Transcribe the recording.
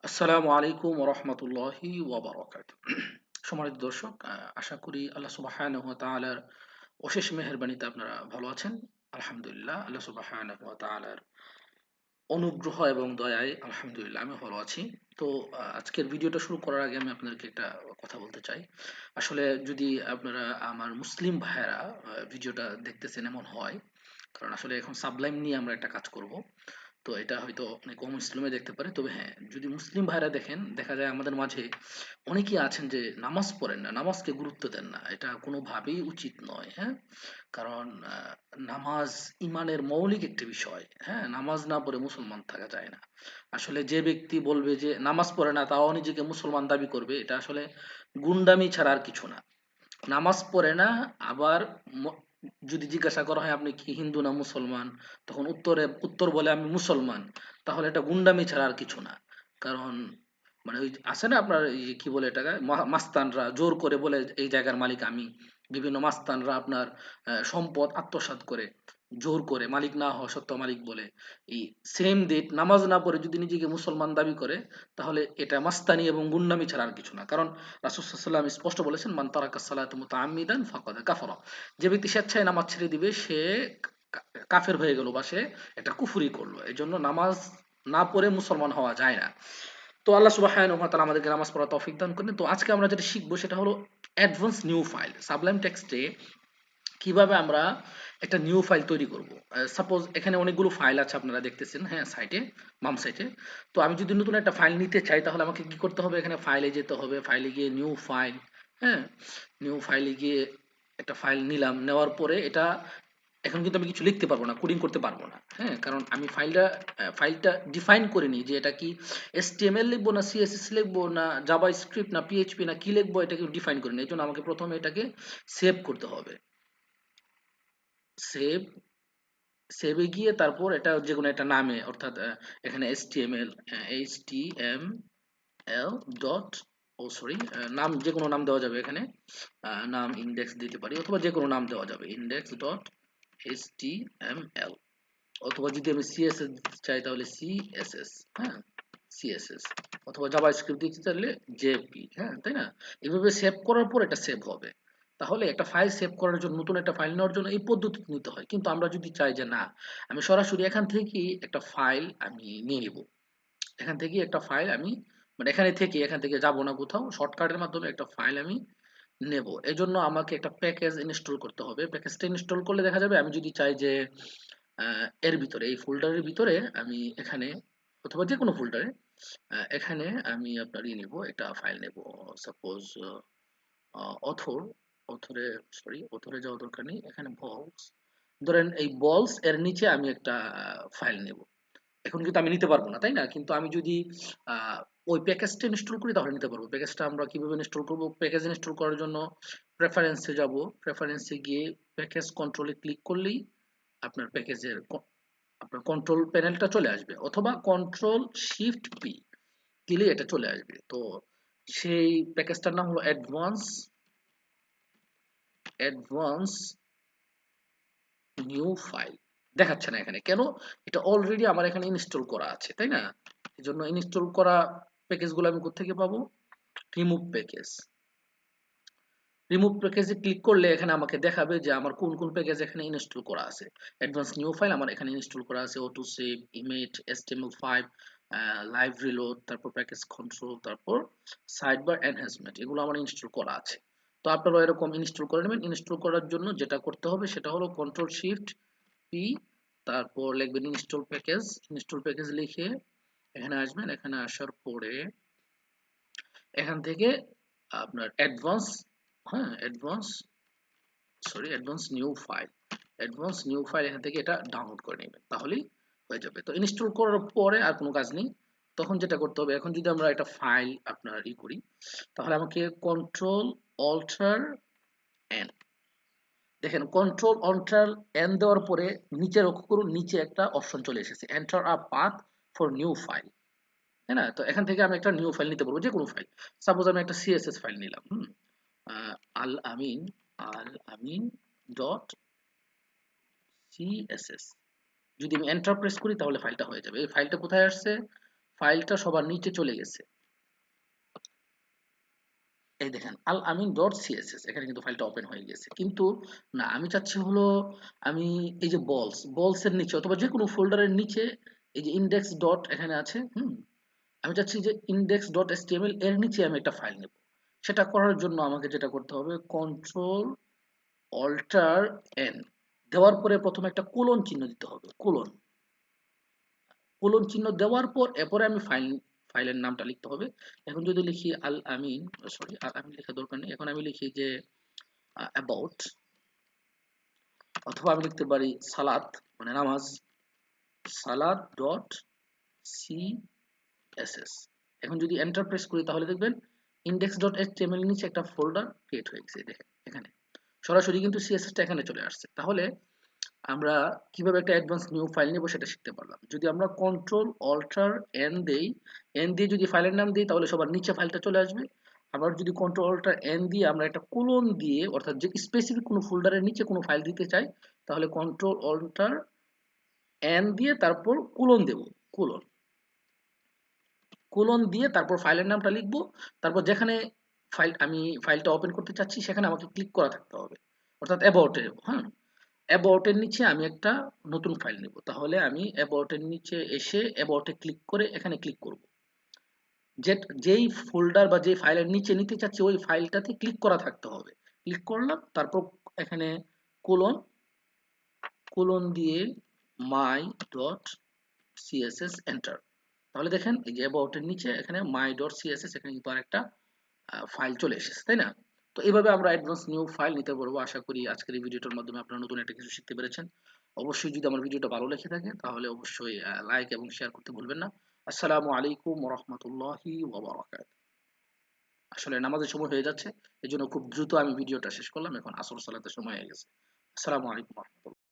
আসসালামু আলাইকুম ওয়া রাহমাতুল্লাহি ওয়া বারাকাতুহু। সম্মানিত দর্শক, আশা করি আল্লাহ সুবহানাহু ওয়া তাআলার অশেষ মেহেরবানিতে আপনারা ভালো আছেন। আলহামদুলিল্লাহ, আল্লাহ সুবহানাহু ওয়া তাআলার অনুগ্রহ এবং দয়ায় আলহামদুলিল্লাহ আমি ভালো আছি। তো আজকের ভিডিওটা শুরু করার আগে আমি আপনাদেরকে একটা কথা বলতে চাই। আসলে যদি আপনারা আমার মুসলিম ভাইয়েরা ভিডিওটা দেখতেছেন এমন হয়, কারণ আসলে এখন সাবলাইম নিয়ে আমরা একটা কাজ করব। তো এটা হয়তো অনেক অমুসলিমে দেখতে পারে। তবে হ্যাঁ, যদি মুসলিম ভাইরা দেখেন, দেখা যায় আমাদের মাঝে অনেকেই আছেন যে নামাজ পড়েন না, নামাজকে গুরুত্ব দেন না। এটা কোনোভাবেই উচিত নয়, হ্যাঁ? কারণ নামাজ ইমানের মৌলিক একটি বিষয়, হ্যাঁ? নামাজ না পড়ে মুসলমান থাকা যায় না। আসলে যে ব্যক্তি বলবে যে নামাজ পড়ে না, তাও নিজেকে মুসলমান দাবি করবে, এটা আসলে গুন্ডামি ছাড়া আর কিছু না। নামাজ পড়ে না, আবার ম- যদি জিজ্ঞাসা করা হয় আপনি কি হিন্দু না মুসলমান, তখন উত্তর বলে আমি মুসলমান, তাহলে এটা গুন্ডামি ছাড়া আর কিছু না। কারণ মানে ওই আছে না আপনার এই যে কি বলে এটাকে, মাস্তানরা জোর করে বলে এই জায়গার মালিক আমি। বিভিন্ন মাস্তানরা আপনার সম্পদ আত্মসাৎ করে জোর করে, মালিক না হওয়া সত্ত্বেও মালিক বলে। এই সেম ডেট নামাজ না পড়ে যদি নিজেকে মুসলমান দাবি করে, তাহলে এটা মাস্তানি এবং গুন্ডামি ছাড়া আর কিছু না। কারণ রাসূল সাল্লাল্লাহু আলাইহি ওয়াসাল্লাম স্পষ্ট বলেছেন, মান তারাকা সালাতা মুতাআম্মিদান ফাকাদ কাফারা। যে ব্যক্তি স্বেচ্ছায় নামাজ ছেড়ে দিবে, সে কাফের হয়ে গেল, বা সে এটা কুফরি করলো। এজন্য নামাজ না পড়ে মুসলমান হওয়া যায় না। তো আল্লাহ সুবহানাহু ওয়া তাআলা আমাদেরকে নামাজ পড়ার তৌফিক দান করেন। তো আজকে আমরা যেটা শিখবো সেটা হলো অ্যাডভান্স নিউ ফাইল সাবলাইম টেক্সটে কিভাবে আমরা একটা নিউ ফাইল তৈরি করব। সাপোজ এখানে অনেকগুলো ফাইল আছে, আপনারা দেখতেছেন, হ্যাঁ, সাইটে, বাম সাইটে। তো আমি যদি নতুন একটা ফাইল নিতে চাই, তাহলে আমাকে কি করতে হবে? এখানে ফাইলে যেতে হবে, ফাইলে গিয়ে নিউ ফাইল, হ্যাঁ, নিউ ফাইলে গিয়ে একটা ফাইল নিলাম। নেওয়ার পরে এটা এখন কিন্তু আমি কিছু লিখতে পারবো না, কোডিং করতে পারবো না, হ্যাঁ, কারণ আমি ফাইলটা ডিফাইন করে নিই যে এটা কি HTML লিখবো না CSS লিখবো না জাভা স্ক্রিপ্ট না পিএইচপি না কি লিখবো, এটাকে ডিফাইন করে নিই। এই জন্য আমাকে প্রথমে এটাকে সেভ করতে হবে। সেভ সেভে গিয়ে তারপর এটা যেকোনো একটা নামে, অর্থাৎ এখানে HTML ডট, ও সরি, নাম যেকোনো নাম দেওয়া যাবে এখানে। নাম ইন্ডেক্স দিতে পারি, অথবা যেকোনো নাম দেওয়া যাবে, ইন্ডেক্স ডট HTML। অথবা যদি আমি সিএসএস চাই, তাহলে সিএসএস, হ্যাঁ, সিএসএস। অথবা জাভাস্ক্রিপ্ট দিতে চাইলে জেপি, হ্যাঁ, তাই না? এভাবে সেভ করার পর এটা সেভ হবে। তাহলে একটা ফাইল সেভ করার জন্য, নতুন একটা ফাইল নেওয়ার জন্য এই পদ্ধতি নিতে হয়। কিন্তু আমরা যদি চাই যে না, আমি সরাসরি এখান থেকেই একটা ফাইল আমি নিয়ে নিব, এখান থেকেই একটা ফাইল আমি, মানে এখান থেকে যাব না কোথাও, শর্টকাটের মাধ্যমে একটা ফাইল আমি নেব। এজন্য আমাকে একটা প্যাকেজ ইনস্টল করতে হবে। প্যাকেজটা ইনস্টল করলে দেখা যাবে, আমি যদি চাই যে এর ভিতরে, এই ফোল্ডারের ভিতরে আমি এখানে, অথবা যে কোনো ফোল্ডারে, এখানে আমি আপনার নিব, একটা ফাইল নেব। সাপোজ অথর, অথরে, সরি, অথরে যাওয়া দরকার নেই, এখানে বলস, ধরেন এই বলস এর নিচে আমি একটা ফাইল নেব। এখন কিন্তু আমি নিতে পারবো না, তাই না? কিন্তু আমি যদি আহ, ওই প্যাকেজটা ইনস্টল করি, তাহলে নিতে পারবো। প্যাকেজটা আমরা কিভাবে ইনস্টল করব? প্যাকেজ ইনস্টল করার জন্য প্রেফারেন্সে যাব। প্রেফারেন্সে গিয়ে প্যাকেজ কন্ট্রোলে ক্লিক করলেই আপনার প্যাকেজের আপনার কন্ট্রোল প্যানেলটা চলে আসবে, অথবা কন্ট্রোল শিফট পি দিলে এটা চলে আসবে। তো সেই প্যাকেজটার নাম হলো অ্যাডভান্স অ্যাডভান্স নিউ ফাইল। দেখাচ্ছে না এখানে কেন? এটা অলরেডি আমার এখানে ইনস্টল করা আছে, তাই না? এই জন্য ইনস্টল করা প্যাকেজগুলো আমি কোত্থেকে পাবো? Remove package. রিমুভ প্যাকেজে ক্লিক করলে এখানে আমাকে দেখাবে যে আমার কোন কোন প্যাকেজ এখানে ইনস্টল করা আছে। অ্যাডভান্স নিউ ফাইল আমার এখানে ইনস্টল করা আছে, auto save, image, HTML5, live reload, তারপর প্যাকেজ কন্ট্রোল, তারপর সাইড বার এনহ্যান্সমেন্ট, এগুলো আমার ইনস্টল করা আছে। তো আপনারা এরকম ইনস্টল করে নেবেন। ইনস্টল করার জন্য যেটা করতে হবে সেটা হলো কন্ট্রোল শিফট পি, তারপর লিখবেন ইনস্টল প্যাকেজ। ইনস্টল প্যাকেজ লিখে এখানে আসবেন। এখানে আসার পরে এখান থেকে আপনার অ্যাডভান্স, হ্যাঁ, advance new file, advance new file, এখান থেকে এটা ডাউনলোড করে নেবেন, তাহলেই হয়ে যাবে। তো ইনস্টল করার পরে আর কোনো কাজ নেই। তখন যেটা করতে হবে, এখন যদি আমরা একটা ফাইল আপনার করি, তাহলে আমাকে কন্ট্রোল অল্টার এন, দেখেন কন্ট্রোল অল্টার এন দেওয়ার পরে নিচে লক্ষ্য করুন, নিচে একটা অপশন চলে এসেছে, enter a path for new file, তাই না? তো এখান থেকে আমি একটা নিউ ফাইল নিতে পারবো, যে কোনো ফাইল। সাপোজ আমি একটা সিএসএস ফাইল নিলাম, আল আমিন, আল আমিন ডট সিএসএস। যদি আমি এন্টার প্রেস করি, তাহলে ফাইলটা হয়ে যাবে। এই ফাইলটা কোথায় আসছে? ফাইলটা সবার নিচে চলে গেছে। এই দেখেন আল আমিন ডট সিএসএস, এখানে কিন্তু ফাইলটা ওপেন হয়ে গেছে। কিন্তু না, আমি চাচ্ছি হলো আমি এই যে বলসের নিচে অথবা যে কোনো ফোল্ডারের নিচে এই যে ইন্ডেক্স ডট এখানে আছে, আমি চাচ্ছি যে ইন্ডেক্স ডট এসটিএমএল এর নিচে আমি একটা ফাইল নেব। সেটা করার জন্য আমাকে যেটা করতে হবে, কন্ট্রোল অল্টার এন দেওয়ার পরে প্রথমে একটা কোলন চিহ্ন দিতে হবে, কোলন। কোলন চিহ্ন দেওয়ার পর এরপরে আমি ফাইলের নামটা লিখতে হবে। এখন যদি লিখি আল আমিন, সরি আল আমিন লেখা দরকার নেই, এখন আমি লিখি যে অ্যাবাউট, অথবা আমি লিখতে পারি সালাত মানে নামাজ, সালাত ডট সিএসএস। এখন যদি এন্টার প্রেস করি তাহলে দেখবেন ইন্ডেক্স ডট এইচটিএমএল এর নিচে একটা ফোল্ডার ক্রিয়েট হয়ে গেছে। দেখেন এখানে সরাসরি কিন্তু সিএসএসটা এখানে চলে আসছে। তাহলে আমরা কিভাবে একটা অ্যাডভান্স নিউ ফাইল নেব সেটা শিখতে পারলাম। যদি আমরা কন্ট্রোল অল্টার এন দেই, এন দিয়ে যদি ফাইলের নাম দিই তাহলে সবার নিচে ফাইলটা চলে আসবে। আবার যদি কন্ট্রোল অল্টার এন দিয়ে আমরা একটা কোলন দিয়ে, অর্থাৎ যে স্পেসিফিক কোনো ফোল্ডারের নিচে কোনো ফাইল দিতে চাই, তাহলে কন্ট্রোল অল্টার এন দিয়ে তারপর কোলন দেব, কোলন কোলন দিয়ে তারপর ফাইলের নামটা লিখবো। তারপর যেখানে আমি ফাইলটা ওপেন করতে চাচ্ছি সেখানে আমাকে ক্লিক করা থাকতে হবে, অর্থাৎ অ্যাবাউটে যাব। হ্যাঁ, অ্যাবাউটের নিচে আমি একটা নতুন ফাইল নেব। তাহলে আমি অ্যাবাউটের নিচে এসে অ্যাবাউটে ক্লিক করে এখানে ক্লিক করব। যেই ফোল্ডার বা যেই ফাইলের নিচে নিতে চাচ্ছি ওই ফাইলটাতে ক্লিক করা থাকতে হবে। ক্লিক করলাম, তারপর এখানে কোলন, কোলন দিয়ে মাই ডট সিএসএস এন্টার। তাহলে দেখেন এই যে অ্যাবাউটের নিচে এখানে মাই ডট সিএসএস, এখানে কিন্তু আরেকটা ফাইল চলে এসেছে, তাই না? তো এইভাবে আমরা অ্যাডভান্স নিউ ফাইল নিতে পারবো। আশা করি আজকের এই ভিডিওটার মাধ্যমে আপনারা নতুন একটা কিছু শিখতে পেরেছেন। অবশ্যই যদি আমার ভিডিওটা ভালো লেগে থাকে তাহলে অবশ্যই লাইক এবং শেয়ার করতে ভুলবেন না। আসসালামু আলাইকুম ওয়া রাহমাতুল্লাহি ওয়া বারাকাতুহু। আসলে নামাজের সময় হয়ে যাচ্ছে, এজন্য খুব দ্রুত আমি ভিডিওটা শেষ করলাম। এখন আসর সালাতের সময় হয়ে গেছে। আসসালামু আলাইকুম ওয়া রাহমাতুল্লাহ।